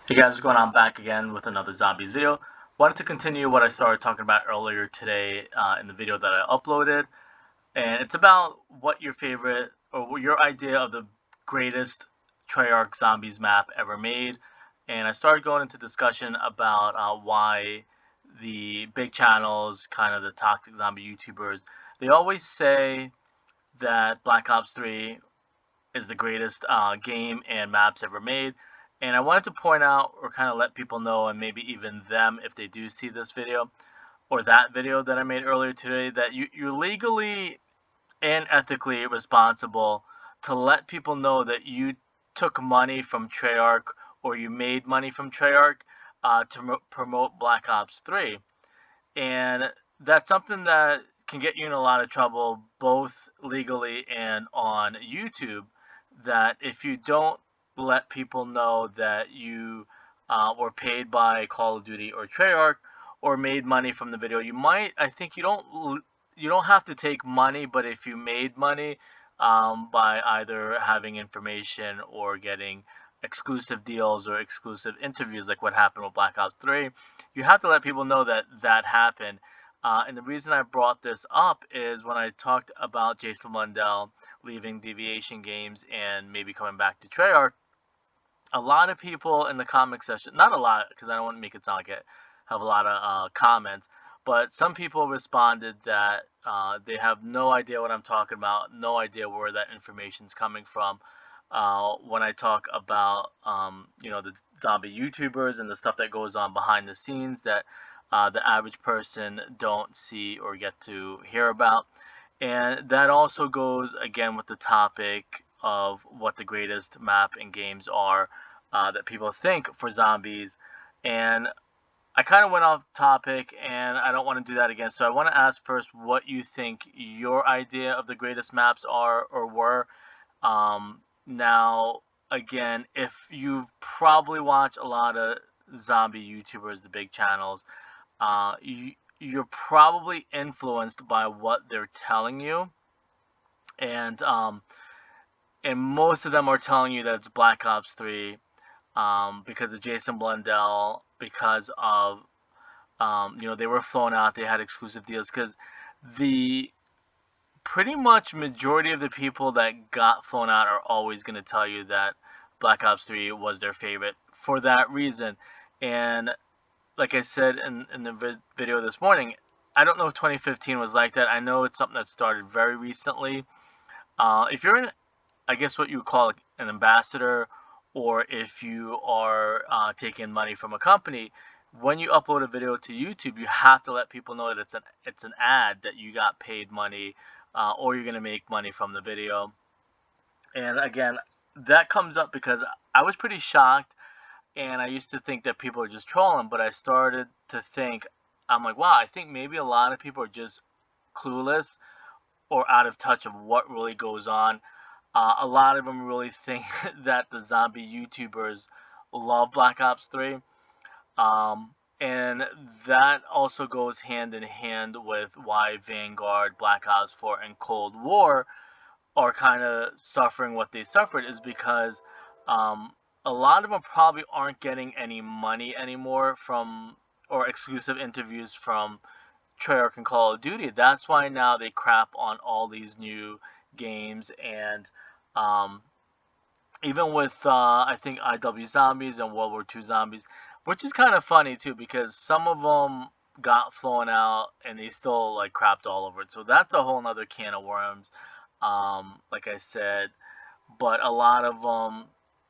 Hey guys, what's going on? Back again with another zombies video. Wanted to continue what I started talking about earlier today in the video that I uploaded, and it's about what your favorite or what your idea of the greatest Treyarch zombies map ever made. And I started going into discussion about why the big channels, kind of the toxic zombie YouTubers, they always say that Black Ops 3 is the greatest game and maps ever made. And I wanted to point out or kind of let people know, and maybe even them if they do see this video or that video that I made earlier today, that you're legally and ethically responsible to let people know that you took money from Treyarch or you made money from Treyarch to promote Black Ops 3. And that's something that can get you in a lot of trouble, both legally and on YouTube. That if you don't let people know that you were paid by Call of Duty or Treyarch or made money from the video, you might. I think you don't have to take money, but if you made money by either having information or getting exclusive deals or exclusive interviews, like what happened with Black Ops 3, you have to let people know that that happened. And the reason I brought this up is when I talked about Jason Blundel leaving Deviation Games and maybe coming back to Treyarch, a lot of people in the comment section, not a lot, because I don't want to make it sound like I have a lot of comments, but some people responded that they have no idea what I'm talking about, no idea where that information's coming from. When I talk about, the zombie YouTubers and the stuff that goes on behind the scenes that the average person don't see or get to hear about. And that also goes again with the topic of what the greatest map and games are that people think for zombies. And I kind of went off topic, and I don't want to do that again. So I want to ask first what you think your idea of the greatest maps are or were. Now, again, if you've probably watched a lot of zombie YouTubers, the big channels, you're probably influenced by what they're telling you, and most of them are telling you that it's Black Ops 3 because of Jason Blundell, because of they were flown out, they had exclusive deals, because the pretty much majority of the people that got flown out are always going to tell you that Black Ops 3 was their favorite for that reason. And like I said in the video this morning, I don't know if 2015 was like that. I know it's something that started very recently. If you're in, I guess what you would call an ambassador, or if you are taking money from a company, when you upload a video to YouTube, you have to let people know that it's an ad, that you got paid money, or you're gonna make money from the video. And again, that comes up because I was pretty shocked, and I used to think that people are just trolling, but I started to think, I'm like, wow, I think maybe a lot of people are just clueless or out of touch of what really goes on. A lot of them really think that the zombie YouTubers love Black Ops 3. And that also goes hand in hand with why Vanguard, Black Ops 4, and Cold War are kind of suffering what they suffered, is because a lot of them probably aren't getting any money anymore from or exclusive interviews from Treyarch and Call of Duty. That's why now they crap on all these new games, and um, even with I think IW Zombies and World War II Zombies, which is kind of funny too because some of them got flown out and they still like crapped all over it. So that's a whole nother can of worms. Like I said, but a lot of them,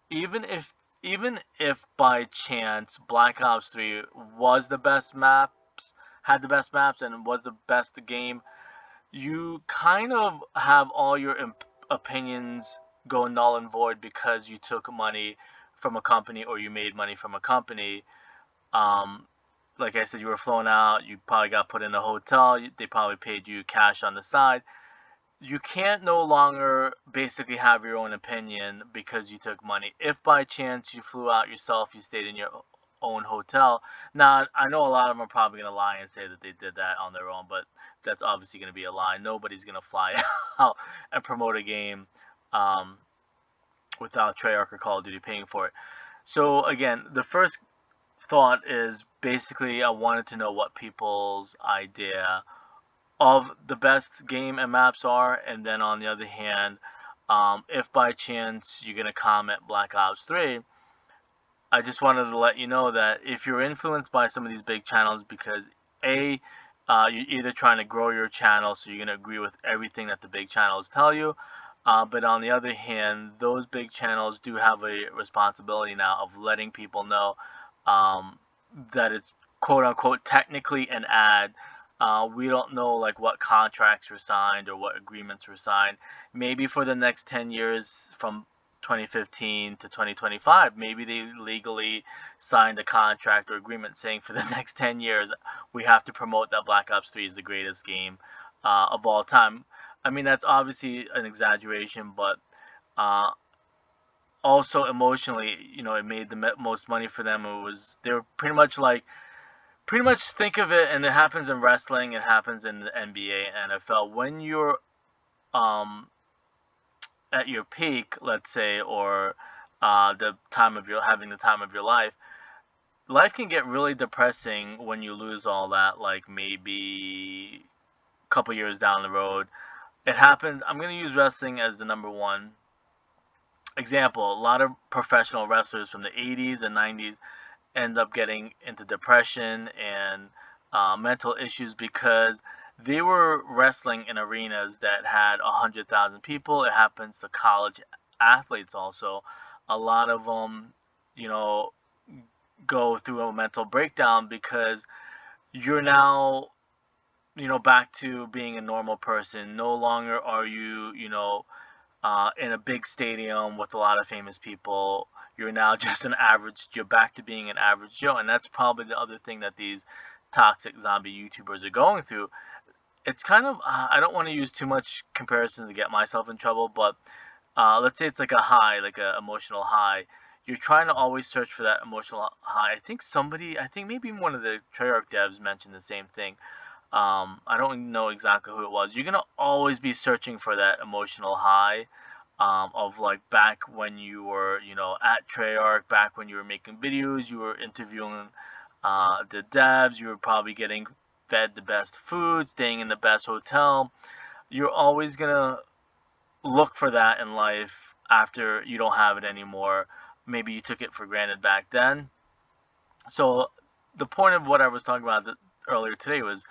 even if even if by chance Black Ops 3 was the best maps, had the best maps, and was the best game, you kind of have all your opinions go null and void because you took money from a company or you made money from a company. Um, like I said, you were flown out, you probably got put in a hotel, they probably paid you cash on the side. You can't no longer basically have your own opinion because you took money. If by chance you flew out yourself, you stayed in your own hotel. Now, I know a lot of them are probably going to lie and say that they did that on their own, but that's obviously going to be a lie. Nobody's going to fly out and promote a game um, without Treyarch or Call of Duty paying for it. So again, the first thought is basically I wanted to know what people's idea of the best game and maps are, and then on the other hand, if by chance you're gonna comment Black Ops 3, I just wanted to let you know that if you're influenced by some of these big channels, because A, you're either trying to grow your channel, so you're going to agree with everything that the big channels tell you, but on the other hand, those big channels do have a responsibility now of letting people know um, that it's quote unquote technically an ad. We don't know like what contracts were signed or what agreements were signed. Maybe for the next 10 years from 2015 to 2025, maybe they legally signed a contract or agreement saying for the next 10 years we have to promote that Black Ops 3 is the greatest game of all time. I mean, that's obviously an exaggeration, but uh, also emotionally, it made the most money for them. They were pretty much like, pretty much think of it, and it happens in wrestling, it happens in the NBA, NFL. When you're um, at your peak, let's say, or the time of your having the time of your life can get really depressing when you lose all that. Like maybe a couple years down the road, it happens. I'm gonna use wrestling as the number one example. A lot of professional wrestlers from the 80s and 90s end up getting into depression and mental issues because they were wrestling in arenas that had 100,000 people. It happens to college athletes also. A lot of them, you know, go through a mental breakdown because you're now, back to being a normal person. No longer are you, in a big stadium with a lot of famous people. You're now just an average. You're back to being an average Joe, and that's probably the other thing that these toxic zombie YouTubers are going through. It's kind of I don't want to use too much comparisons to get myself in trouble, but let's say it's like a high, like a emotional high. You're trying to always search for that emotional high. I think maybe one of the Treyarch devs mentioned the same thing. I don't know exactly who it was. You're gonna always be searching for that emotional high, of like back when you were, at Treyarch, back when you were making videos, you were interviewing the devs, you were probably getting fed the best food, staying in the best hotel. You're always gonna look for that in life after you don't have it anymore. Maybe you took it for granted back then. So the point of what I was talking about earlier today was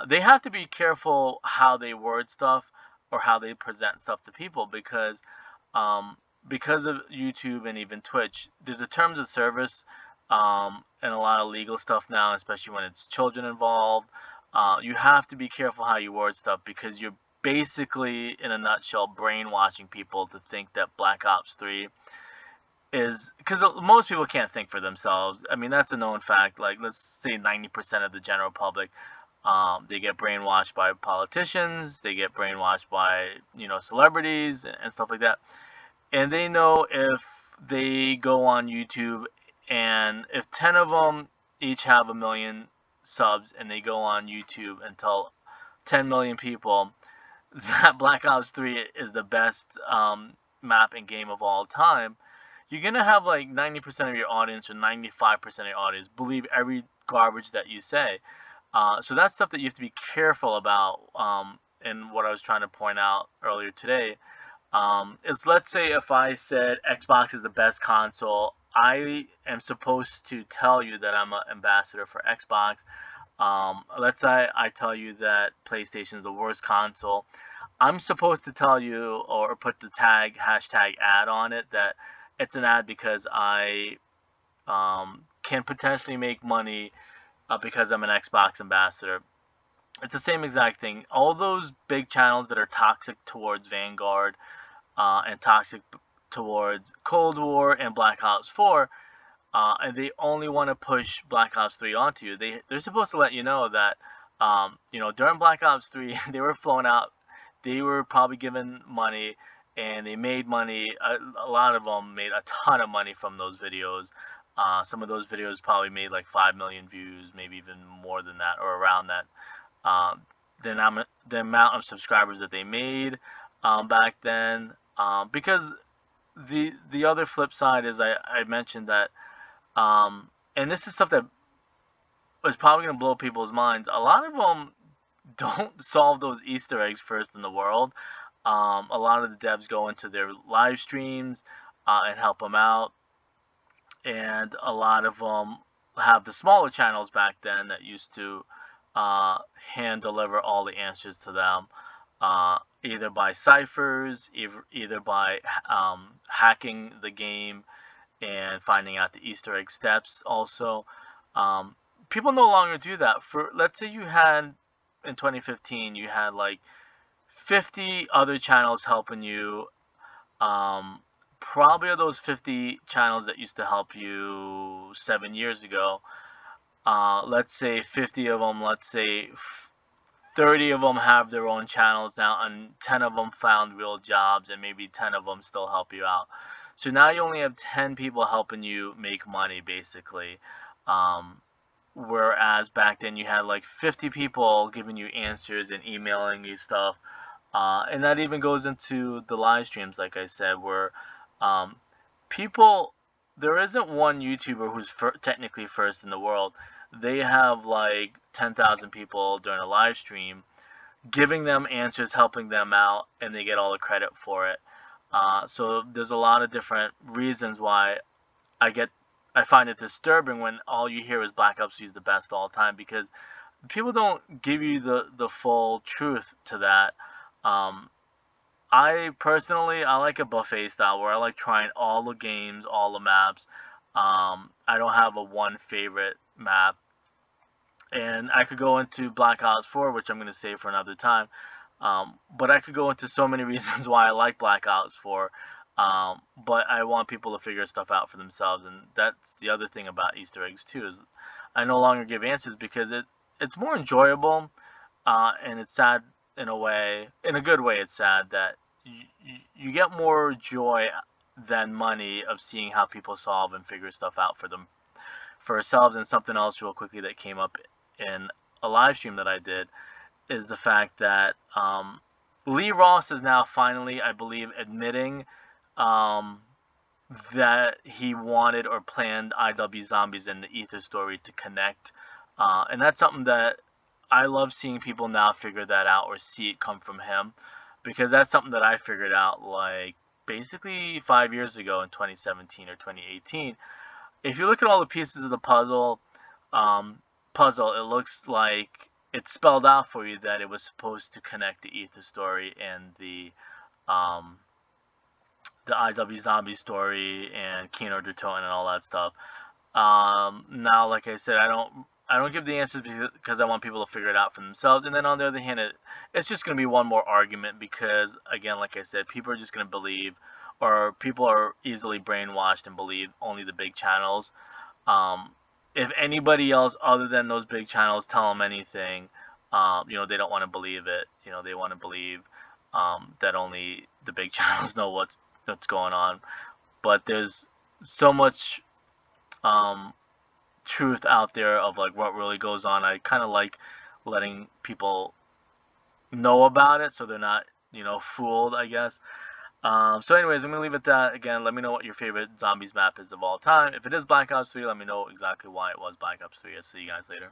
they have to be careful how they word stuff or how they present stuff to people um, because of YouTube and even Twitch, there's a terms of service and a lot of legal stuff now, especially when it's children involved. You have to be careful how you word stuff because you're basically, in a nutshell, brainwashing people to think that Black Ops 3 is because most people can't think for themselves. I mean, that's a known fact. Like, let's say 90% of the general public, they get brainwashed by politicians, they get brainwashed by, celebrities and stuff like that. And they know if they go on YouTube and if 10 of them each have a million subs and they go on YouTube and tell 10 million people that Black Ops 3 is the best map and game of all time, you're gonna have like 90% of your audience or 95% of your audience believe every garbage that you say. So that's stuff that you have to be careful about. And what I was trying to point out earlier today is, let's say if I said Xbox is the best console, I am supposed to tell you that I'm an ambassador for Xbox. Let's say I tell you that PlayStation is the worst console. I'm supposed to tell you or put the tag hashtag ad on it that it's an ad because I can potentially make money because I'm an Xbox ambassador. It's the same exact thing. All those big channels that are toxic towards Vanguard and toxic towards Cold War and Black Ops 4, and they only want to push Black Ops 3 onto you. They're supposed to let you know that during Black Ops 3 they were flown out, they were probably given money, and they made money. A lot of them made a ton of money from those videos. Some of those videos probably made like 5 million views, maybe even more than that or around that. Um, the amount of subscribers that they made back then, because the other flip side is I mentioned that, and this is stuff that is probably gonna blow people's minds. A lot of them don't solve those Easter eggs first in the world. A lot of the devs go into their live streams and help them out, and a lot of them have the smaller channels back then that used to hand deliver all the answers to them, either by ciphers, either by hacking the game and finding out the Easter egg steps. Also, um, people no longer do that. For, let's say you had in 2015, you had like 50 other channels helping you. Um, Probably of those 50 channels that used to help you 7 years ago, let's say 50 of them, let's say 30 of them have their own channels now, and 10 of them found real jobs, and maybe 10 of them still help you out. So now you only have 10 people helping you make money, basically. Um, Whereas back then you had like 50 people giving you answers and emailing you stuff. And that even goes into the live streams, like I said, where um, people, there isn't one YouTuber who's technically first in the world. They have like 10,000 people during a live stream giving them answers, helping them out, and they get all the credit for it. So there's a lot of different reasons why I get I find it disturbing when all you hear is Black Ops 3 is the best all time, because people don't give you the full truth to that. Um, I personally, I like a buffet style where I like trying all the games, all the maps. I don't have a one favorite map, and I could go into Black Ops 4, which I'm going to save for another time. But I could go into so many reasons why I like Black Ops 4. But I want people to figure stuff out for themselves, and that's the other thing about Easter eggs too, is I no longer give answers because it's more enjoyable, and it's sad in a way, in a good way. It's sad that you get more joy than money of seeing how people solve and figure stuff out for ourselves. And something else real quickly that came up in a live stream that I did is the fact that Lee Ross is now finally, I believe, admitting um, that he wanted or planned IW Zombies and the Ether story to connect. And that's something that I love seeing people now figure that out or see it come from him, because that's something that I figured out like basically 5 years ago in 2017 or 2018. If you look at all the pieces of the um, puzzle, it looks like it's spelled out for you that it was supposed to connect the Ether story and um, the IW Zombie story and Kino Derton and all that stuff. Now, like I said, I don't give the answers because I want people to figure it out for themselves. And then on the other hand, it's just going to be one more argument because, again, like I said, people are just going to believe, or people are easily brainwashed and believe only the big channels. Um, if anybody else other than those big channels tell them anything, they don't want to believe it. They want to believe that only the big channels know what's going on. But there's so much um, truth out there of like what really goes on. I kind of like letting people know about it so they're not fooled, I guess. So anyways, I'm gonna leave it at that. Again, let me know what your favorite zombies map is of all time. If it is Black Ops 3, let me know exactly why it was Black Ops 3. I'll see you guys later.